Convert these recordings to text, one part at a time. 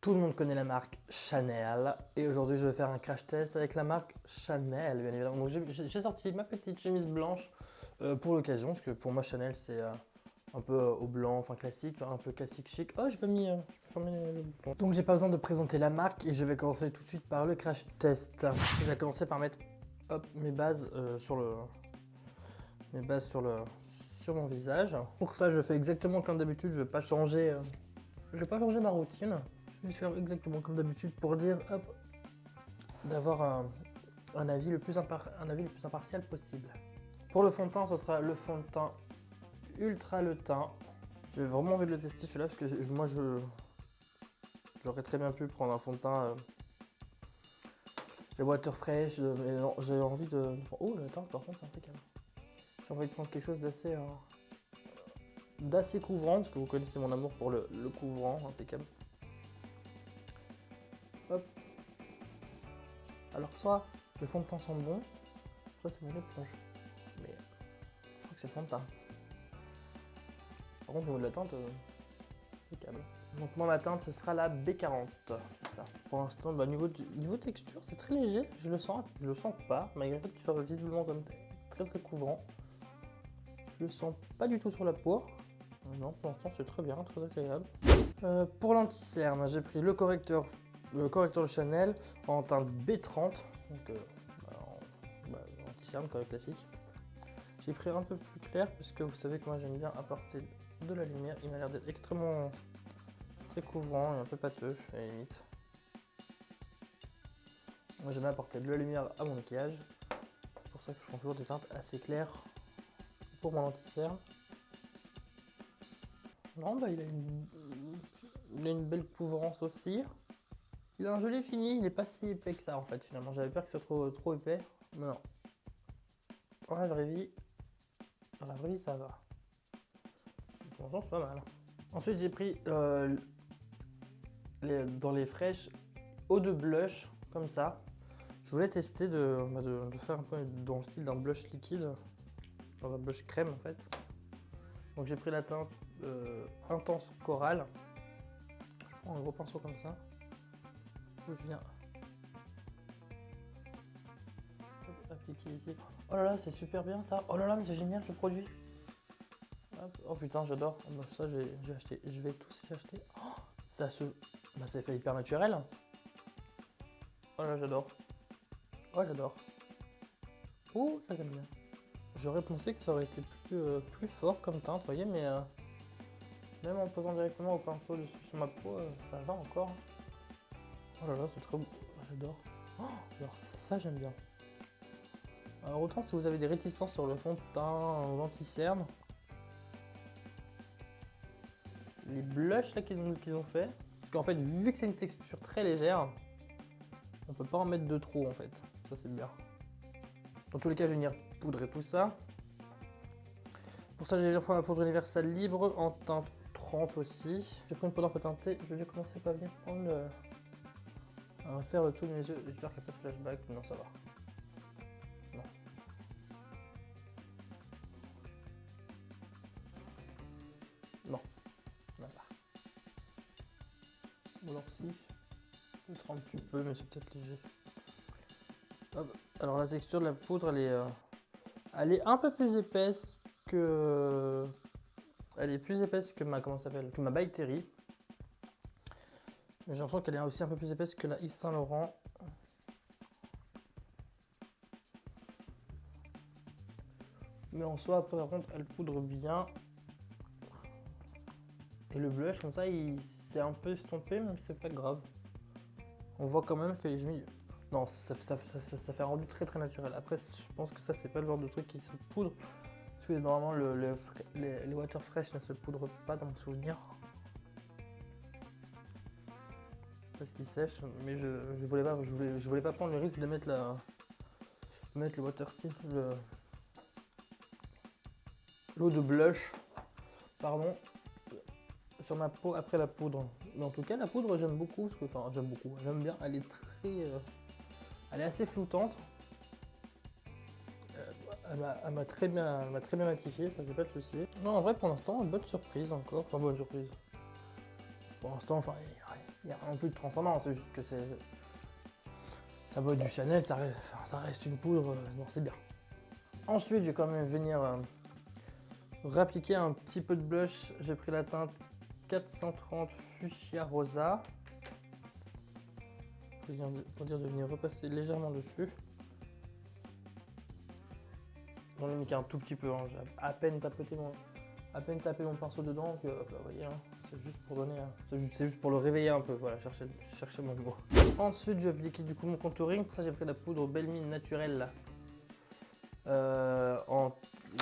Tout le monde connaît la marque Chanel et aujourd'hui je vais faire un crash test avec la marque Chanel bien évidemment. Donc j'ai sorti ma petite chemise blanche pour l'occasion parce que pour moi Chanel c'est un peu au blanc, enfin classique, un peu classique chic. Oh j'ai pas mis, le bouton. Donc j'ai pas besoin de présenter la marque et je vais commencer tout de suite par le crash test. Je vais commencer par mettre hop, mes bases sur mon visage. Pour ça je fais exactement comme d'habitude, je vais pas changer ma routine. Je vais faire exactement comme d'habitude pour dire hop, d'avoir un avis le plus impartial possible. Pour le fond de teint, ce sera le fond de teint Ultra Le Teint. J'ai vraiment envie de le tester celui-là parce que moi j'aurais très bien pu prendre un fond de teint les Water Fresh, mais non, j'ai envie de... Oh le teint par contre c'est impeccable. J'ai envie de prendre quelque chose d'assez couvrant parce que vous connaissez mon amour pour le couvrant, impeccable. Hop. Alors soit le fond de teint sent bon, soit c'est mon éponge. Mais je crois que c'est le fond de teint. Par contre au niveau de la teinte, impeccable. Donc moi ma teinte ce sera la B40. C'est ça. Pour l'instant, niveau texture, c'est très léger, je le sens pas, malgré le fait qu'il soit visiblement comme très couvrant. Je le sens pas du tout sur la peau. Non, pour l'instant c'est très bien, très agréable. Pour l'anti-cerne, j'ai pris le correcteur de Chanel en teinte B30, donc anti-cerne classique. J'ai pris un peu plus clair puisque vous savez que moi j'aime bien apporter de la lumière. Il m'a l'air d'être extrêmement très couvrant et un peu pâteux à la limite. Moi j'aime bien apporter de la lumière à mon maquillage. C'est pour ça que je prends toujours des teintes assez claires pour mon anti-cerne. Non, bah il a une belle couvrance aussi. Il a un joli fini, il n'est pas si épais que ça en fait finalement. J'avais peur que ce soit trop épais, mais non. Dans la vraie vie ça va. Pour l'instant c'est pas mal. Ensuite j'ai pris dans les fraîches eau de blush comme ça. Je voulais tester de faire un peu dans le style d'un blush liquide, dans un blush crème en fait. Donc j'ai pris la teinte intense corail. Je prends un gros pinceau comme ça. Je viens appliquer ici. Oh là là, c'est super bien ça. Oh là là, mais c'est génial ce produit. Hop. Oh putain, j'adore. Oh, bah, ça, j'ai acheté. Je vais tous y acheter. Oh, ça c'est fait hyper naturel. Oh là, j'adore. Oh, j'adore. Oh, ça j'aime bien. J'aurais pensé que ça aurait été plus fort comme teinte, vous voyez, mais même en posant directement au pinceau dessus sur ma peau, ça va encore. Oh là là, c'est très beau, j'adore. Oh, alors ça j'aime bien. Alors autant si vous avez des réticences sur le fond de teint ou anti-cerne, les blushs là qu'ils ont fait, parce qu'en fait vu que c'est une texture très légère, on peut pas en mettre de trop en fait, ça c'est bien. Dans tous les cas je vais venir poudrer tout ça. Pour ça j'ai prendre ma poudre universelle libre en teinte 30 aussi. J'ai pris une poudre un peu teintée, je vais commencer par venir prendre faire le tour de mes yeux. J'espère qu'il n'y a pas de flashback. Non, ça va. Non. Non. Là. Ou alors si. Peut-être un petit peu, mais c'est peut-être léger. Hop. Alors la texture de la poudre, elle est un peu plus épaisse que. Elle est plus épaisse que ma. Comment ça s'appelle? Que ma By Terry. Mais j'ai l'impression qu'elle est aussi un peu plus épaisse que la Yves Saint Laurent. Mais en soi, par contre, elle poudre bien. Et le blush, comme ça, il s'est un peu estompé, mais c'est pas grave. On voit quand même que j'ai mis... Non, ça fait un rendu très naturel. Après, je pense que ça, c'est pas le genre de truc qui se poudre. Parce que normalement, les Water Fresh ne se poudrent pas dans mon souvenir. Parce qu'il sèche, mais je voulais pas prendre le risque de mettre le water tint, l'eau de blush, pardon, sur ma peau après la poudre. Mais en tout cas la poudre j'aime beaucoup, j'aime bien, elle est assez floutante. Elle m'a très bien matifié, ça fait pas de souci. Non en vrai pour l'instant, une bonne surprise encore, enfin bonne surprise. Pour l'instant, enfin, Il n'y a rien plus de transcendant, c'est juste que ça doit être du Chanel, ça reste une poudre, bon c'est bien. Ensuite, je vais quand même venir réappliquer un petit peu de blush. J'ai pris la teinte 430 Fuchsia Rosa. Pour dire de venir repasser légèrement dessus. J'en ai mis qu'un tout petit peu, hein. J'ai à peine tapé mon pinceau dedans, donc vous voyez, hein, c'est juste pour donner, c'est juste pour le réveiller un peu, voilà, chercher mon mot. Ensuite, je vais appliquer du coup mon contouring. Pour ça, j'ai pris la poudre Belle Mine naturelle en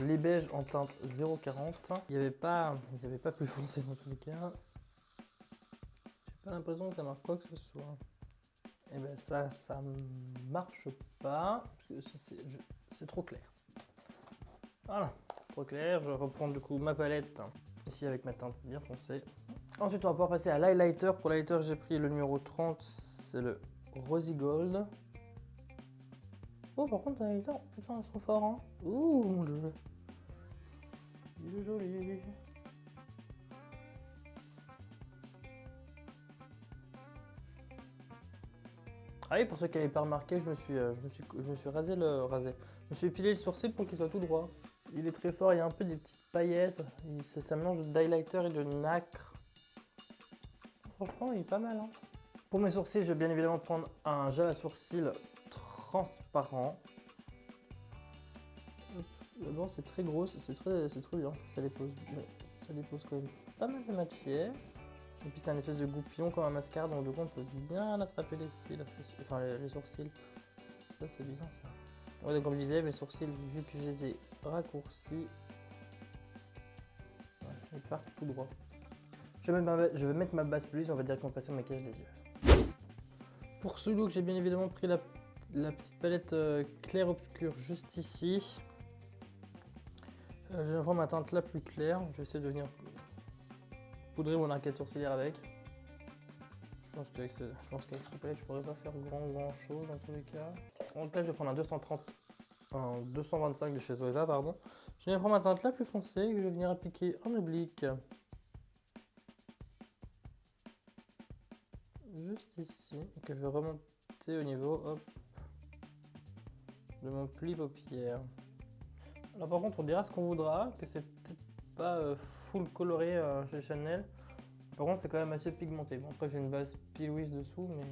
lait beige en teinte 0,40. Il n'y avait pas plus foncé dans tous les cas. J'ai pas l'impression que ça marque quoi que ce soit. Et ben ça marche pas parce que c'est trop clair. Voilà, trop clair. Je reprends du coup ma palette ici avec ma teinte bien foncée. Ensuite, on va pouvoir passer à l'highlighter. Pour l'highlighter, j'ai pris le numéro 30, c'est le Rosy Gold. Oh, par contre, l'highlighter, putain, ils sont forts, hein. Ouh, mon dieu. Il est joli. Ah oui, pour ceux qui n'avaient pas remarqué, je me suis rasé Je me suis épilé le sourcil pour qu'il soit tout droit. Il est très fort, il y a un peu des petites paillettes. C'est un mélange d'highlighter et de nacre. Franchement, il est pas mal, hein. Pour mes sourcils, je vais bien évidemment prendre un gel à sourcils transparent. D'abord, c'est très gros, c'est très bien. Ça dépose quand même pas mal de matière. Et puis c'est un espèce de goupillon comme un mascara, donc du coup on peut bien attraper les cils, enfin les sourcils. Ça c'est bien ça. Ouais, donc comme je disais, mes sourcils, vu que je les ai raccourcis, ouais, ils partent tout droit. Je vais mettre ma base plus, on va directement passer au maquillage des yeux. Pour ce look, j'ai bien évidemment pris la petite palette clair-obscur juste ici. Je vais prendre ma teinte la plus claire, je vais essayer de venir poudrer mon arcade sourcilière avec. Je pense qu'avec cette palette, je pourrais pas faire grand chose dans tous les cas. Donc là, je vais prendre un 225 de chez Zoeva, pardon. Je vais prendre ma teinte la plus foncée que je vais venir appliquer en oblique. Juste ici, et que je vais remonter au niveau, hop, de mon pli paupière. Alors par contre, on dira ce qu'on voudra, que c'est peut-être pas full coloré chez Chanel. Par contre, c'est quand même assez pigmenté. Bon, après, j'ai une base Pilouise dessous, mais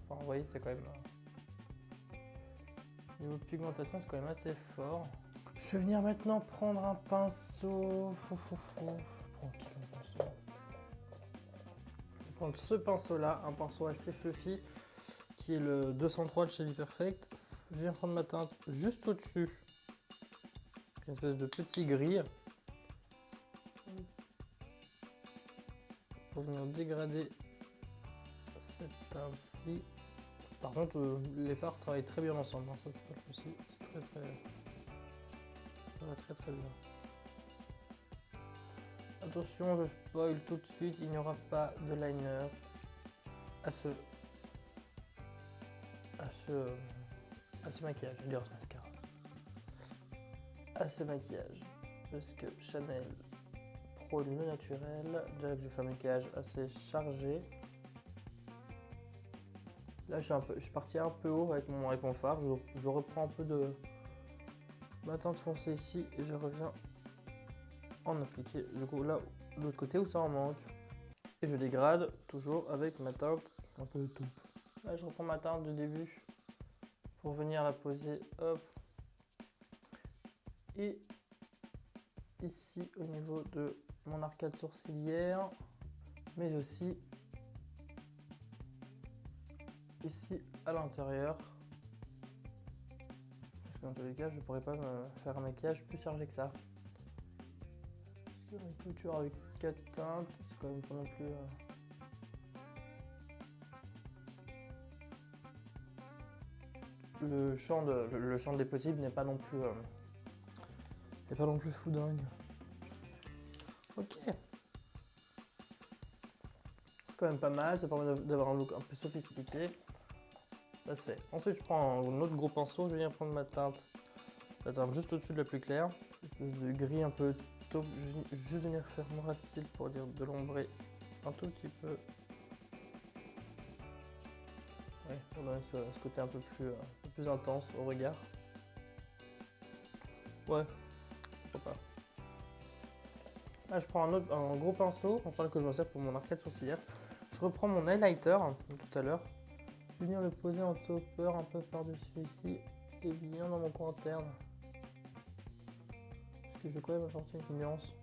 enfin, vous voyez, c'est quand même. Niveau pigmentation, c'est quand même assez fort. Je vais venir maintenant prendre un pinceau. Je vais prendre ce pinceau-là, un pinceau assez fluffy, qui est le 203 de chez Be Perfect. Je viens prendre ma teinte juste au-dessus. Une espèce de petit gris. Pour venir dégrader cette teinte-ci. Par contre, les fards travaillent très bien ensemble, hein. Ça c'est pas le souci, ça va très bien. Attention, je spoil tout de suite, il n'y aura pas de liner à ce maquillage, je veux dire à ce mascara. À ce maquillage, parce que Chanel prône le naturel. Déjà que je fais un maquillage assez chargé. Là, je suis parti un peu haut avec mon fard. Je reprends un peu de ma teinte foncée ici et je reviens en appliquer du coup là de l'autre côté où ça en manque. Et je dégrade toujours avec ma teinte un peu de taupe. Là, je reprends ma teinte de début pour venir la poser, hop. Et ici au niveau de mon arcade sourcilière, mais aussi ici à l'intérieur, parce que dans tous les cas je ne pourrais pas me faire un maquillage plus chargé que ça. Une couture avec 4 teintes, c'est quand même pas non plus le champ des possibles n'est pas non plus fou dingue. Ok, c'est quand même pas mal, ça permet d'avoir un look un peu sophistiqué. Ça se fait. Ensuite, je prends un autre gros pinceau, je viens prendre ma teinte, la teinte juste au-dessus de la plus claire, une espèce de gris un peu taupe. Je vais juste venir faire mon ras de cils pour dire de l'ombrer un tout petit peu. donner ce côté un peu plus intense au regard. Ouais, pourquoi pas. Là, je prends un gros pinceau, enfin que je me sers pour mon arcade sourcilière. Je reprends mon highlighter tout à l'heure. Je vais venir le poser en topper un peu par-dessus ici et bien dans mon coin interne. Parce que je vais quand même apporter une nuance.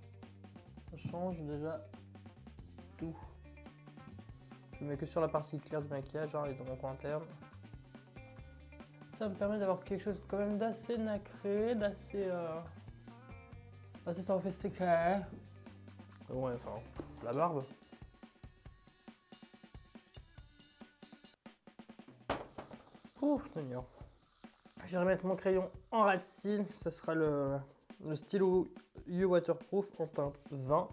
Ça change déjà tout. Je le mets que sur la partie claire du maquillage et dans mon coin interne. Ça me permet d'avoir quelque chose quand même d'assez nacré, d'assez sophistiqué. Ouais, enfin, la barbe. Ouh, c'est mignon. Je vais remettre mon crayon en rat cils. Ce sera le stylo U Waterproof en teinte 20.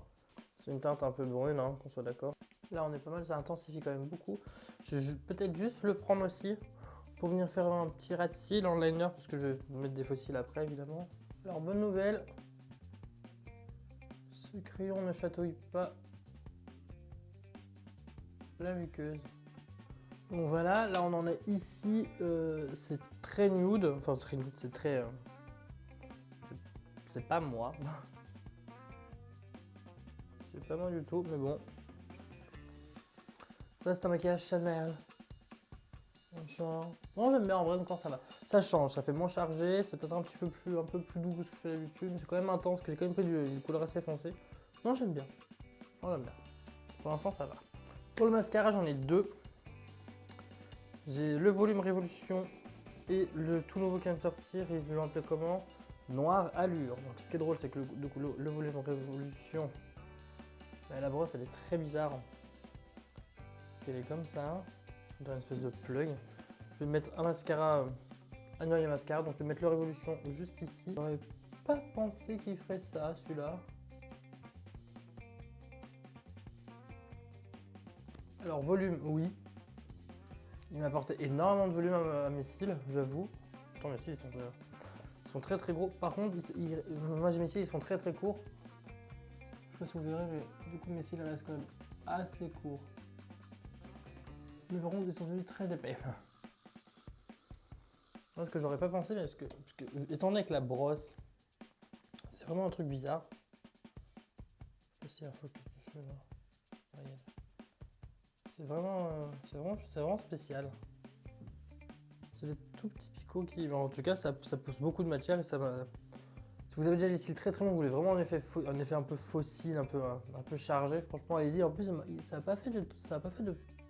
C'est une teinte un peu brune, hein, qu'on soit d'accord. Là, on est pas mal, ça intensifie quand même beaucoup. Je vais peut-être juste le prendre aussi pour venir faire un petit rat cils en liner, parce que je vais mettre des faux cils après, évidemment. Alors, bonne nouvelle. Ce crayon ne chatouille pas la muqueuse. Bon voilà, là on en est ici, c'est très nude, enfin très nude, c'est très... c'est pas moi. C'est pas moi du tout, mais bon. Ça c'est un maquillage Chanel. Non j'aime bien, en vrai encore ça va. Ça change, ça fait moins chargé, c'est peut-être un peu plus doux que ce que je fais d'habitude, mais c'est quand même intense, parce que j'ai quand même pris une couleur assez foncée. Non j'aime bien, Pour l'instant ça va. Pour le mascara j'en ai deux. J'ai le volume Révolution et le tout nouveau qui vient de sortir, ils l'ont appelé comment? Noir Allure. Donc ce qui est drôle, c'est que le volume Révolution, bah, la brosse elle est très bizarre. Parce qu'elle est comme ça, dans une espèce de plug. Je vais mettre un mascara, un noyer mascara, donc je vais mettre le Révolution juste ici. J'aurais pas pensé qu'il ferait ça, celui-là. Alors volume, oui. Il m'a apporté énormément de volume à mes cils, j'avoue. Pourtant mes cils ils sont très très gros. Par contre, moi j'ai mes cils, ils sont très très courts. Je sais pas si vous verrez, mais du coup mes cils restent quand même assez courts. Mais par contre, ils sont devenus très épais. Ce que j'aurais pas pensé, mais parce que étant donné que la brosse, c'est vraiment un truc bizarre. Je sais pas s'il y a un focus dessus là. C'est vraiment spécial. C'est des tout petits picots qui... En tout cas, ça pousse beaucoup de matière et ça va... Si vous avez déjà les cils très très longs, vous voulez vraiment un effet un peu fossile, un peu chargé, franchement allez-y. En plus, ça n'a pas fait de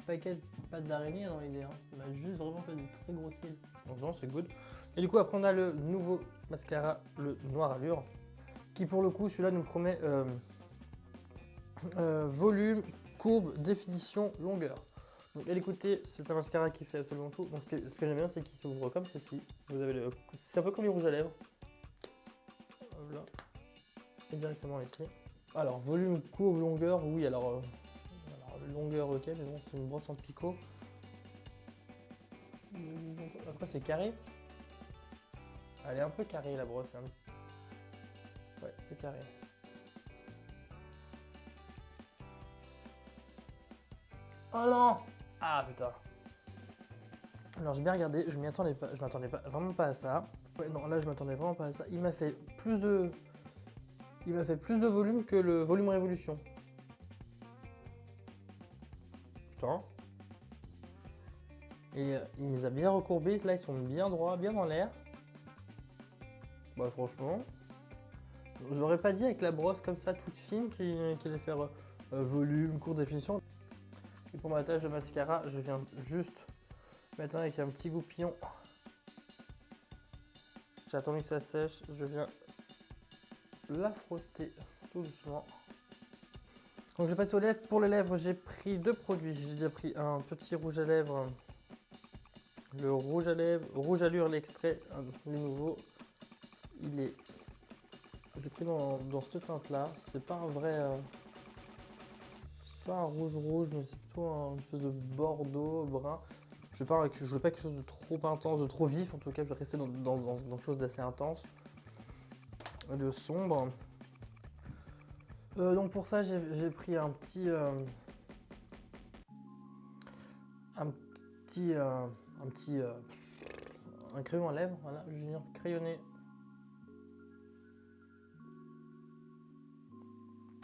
paquet de pattes d'araignée dans l'idée. Hein. Ça m'a juste vraiment fait de très gros cils. Donc non, c'est good. Et du coup, après on a le nouveau mascara, le Noir Allure, qui pour le coup, celui-là nous promet volume, courbe, définition, longueur. Donc à l'écouter, c'est un mascara qui fait absolument tout. Donc ce que j'aime bien, c'est qu'il s'ouvre comme ceci. Vous avez c'est un peu comme les rouges à lèvres. Voilà. Et directement ici. Alors volume, courbe, longueur, oui. Alors longueur, ok, mais bon, c'est une brosse en picot. Après c'est carré. Elle est un peu carrée la brosse. Hein. Ouais, c'est carré. Oh non! Ah putain. Alors j'ai bien regardé, je m'attendais pas, vraiment pas à ça. Ouais non, là je m'attendais vraiment pas à ça. Il m'a fait plus de volume que le volume Révolution. Putain. Et il les a bien recourbés, là ils sont bien droits, bien dans l'air. Bah franchement, j'aurais pas dit avec la brosse comme ça toute fine qu'il allait faire volume, courte définition. Et pour ma tâche de mascara, je viens juste maintenant avec un petit goupillon. J'ai attendu que ça sèche, je viens la frotter tout doucement. Donc je vais passer aux lèvres. Pour les lèvres, j'ai pris deux produits. J'ai déjà pris un petit rouge à lèvres, le rouge Allure, l'extrait, le nouveau. Il est... J'ai pris dans cette teinte là. C'est pas un vrai... c'est pas un rouge, mais c'est plutôt un espèce de bordeaux, brun. Je veux pas quelque chose de trop intense, de trop vif. En tout cas, je vais rester dans quelque chose d'assez intense, de sombre. Donc pour ça, j'ai pris un petit un crayon à lèvres, voilà, je vais venir crayonner.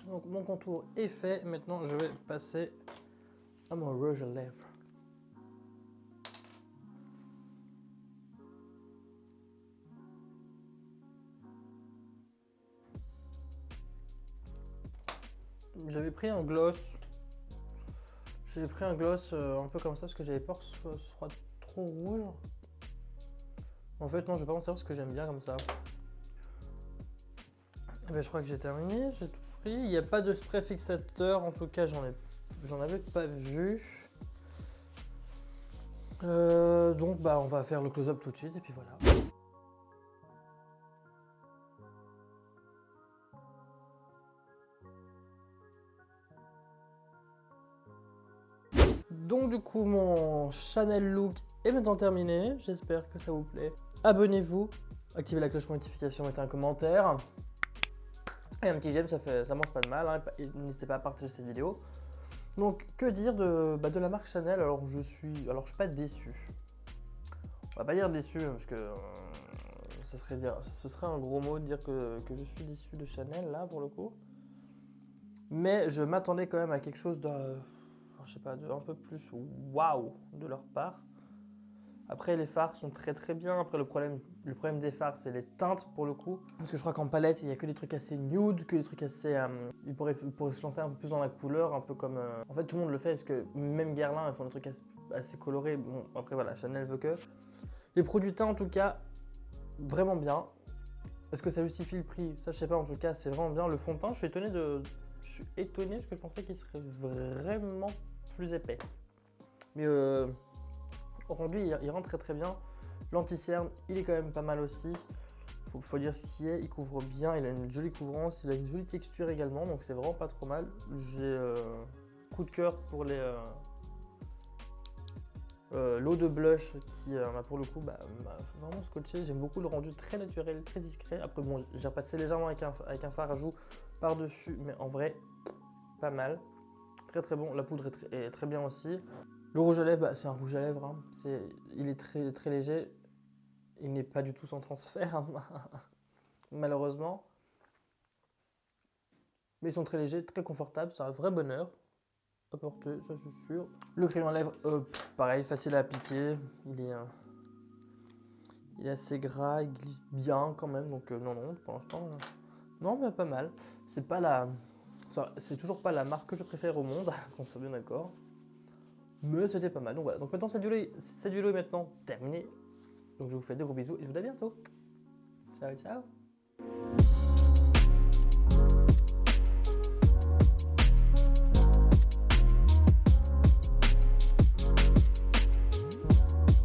Donc mon contour est fait, maintenant je vais passer à mon rouge à lèvres. J'avais pris un gloss. J'ai pris un gloss un peu comme ça parce que j'avais peur que ce soit trop rouge. En fait non, je vais pas m'en servir parce que j'aime bien comme ça. Et ben, je crois que j'ai terminé, j'ai tout pris. Il n'y a pas de spray fixateur, en tout cas j'en avais pas vu. Donc bah on va faire le close-up tout de suite et puis voilà. Donc du coup mon Chanel look est maintenant terminé, j'espère que ça vous plaît. Abonnez-vous, activez la cloche de notification, mettez un commentaire. Et un petit j'aime, ça mange pas de mal, hein. N'hésitez pas à partager cette vidéo. Donc que dire de la marque Chanel? Alors je suis pas déçu. On va pas dire déçu parce que ce serait un gros mot de dire que je suis déçu de Chanel là pour le coup. Mais je m'attendais quand même à quelque chose je sais pas, un peu plus waouh de leur part. Après les fards sont très très bien. Après le problème des fards c'est les teintes pour le coup. Parce que je crois qu'en palette il n'y a que des trucs assez nude, que des trucs assez... ils pourraient se lancer un peu plus dans la couleur, un peu comme... En fait tout le monde le fait parce que même Guerlain ils font des trucs assez colorés. Bon après voilà, Chanel veut que... Les produits teints en tout cas, vraiment bien. Est-ce que ça justifie le prix? Ça je sais pas, en tout cas c'est vraiment bien. Le fond de teint, je suis étonné parce que je pensais qu'il serait vraiment plus épais. Mais aujourd'hui il rentre très très bien. L'anti-cerne il est quand même pas mal aussi. Faut dire ce qui est, il couvre bien, il a une jolie couvrance, il a une jolie texture également, donc c'est vraiment pas trop mal. J'ai coup de cœur pour l'eau de blush qui pour le coup m'a vraiment scotché. J'aime beaucoup le rendu très naturel, très discret. Après bon, j'ai repassé légèrement avec un fard à joues par dessus, mais en vrai pas mal. Très très bon, la poudre est très bien aussi. Le rouge à lèvres, c'est un rouge à lèvres, hein. Il est très très léger. Il n'est pas du tout sans transfert, hein, malheureusement. Mais ils sont très légers, très confortables, c'est un vrai bonheur à porter, ça c'est sûr. Le crayon à lèvres, pareil, facile à appliquer. Il est assez gras, il glisse bien quand même, donc non, pour l'instant, non, mais pas mal. C'est toujours pas la marque que je préfère au monde, qu'on soit bien d'accord. Mais c'était pas mal, donc voilà. Donc maintenant, cette vidéo est maintenant terminée. Donc je vous fais des gros bisous et je vous dis à bientôt. Ciao, ciao.